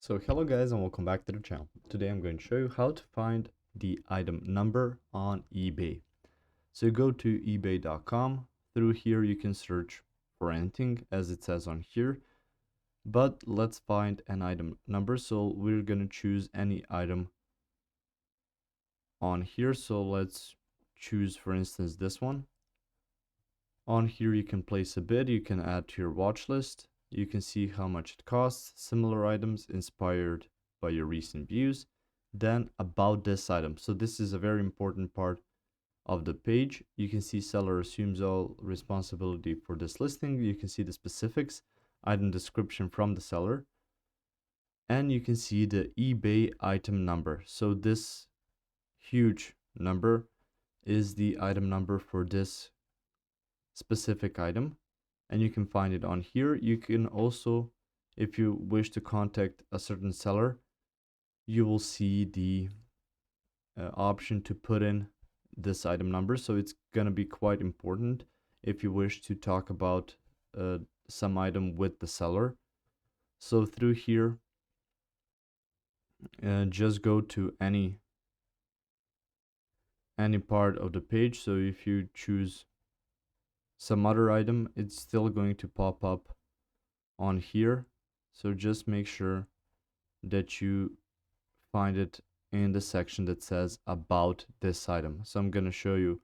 So hello guys and welcome back to the channel. Today I'm going to show you how to find the item number on eBay. So you go to ebay.com. Through here you can search for anything as it says on here. But let's find an item number. So we're going to choose any item on here. So let's choose for instance this one. On here you can place a bid, you can add to your watch list. You can see how much it costs, similar items inspired by your recent views, then about this item. So this is a very important part of the page. You can see seller assumes all responsibility for this listing. You can see the specifics, item description from the seller, and you can see the eBay item number. So this huge number is the item number for this specific item, and you can find it on here. You can also, if you wish to contact a certain seller, you will see the option to put in this item number. So it's going to be quite important if you wish to talk about some item with the seller. So through here, just go to any part of the page. So if you choose some other item, it's still going to pop up on here. So just make sure that you find it in the section that says about this item. So I'm going to show you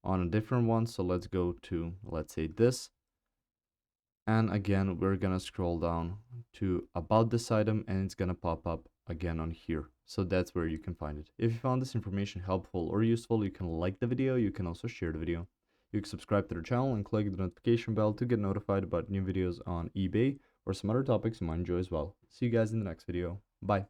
on a different one. So let's go to, let's say this. And again, we're going to scroll down to about this item and it's going to pop up again on here. So that's where you can find it. If you found this information helpful or useful, you can like the video. You can also share the video. You can subscribe to the channel and click the notification bell to get notified about new videos on eBay or some other topics you might enjoy as well. See you guys in the next video. Bye.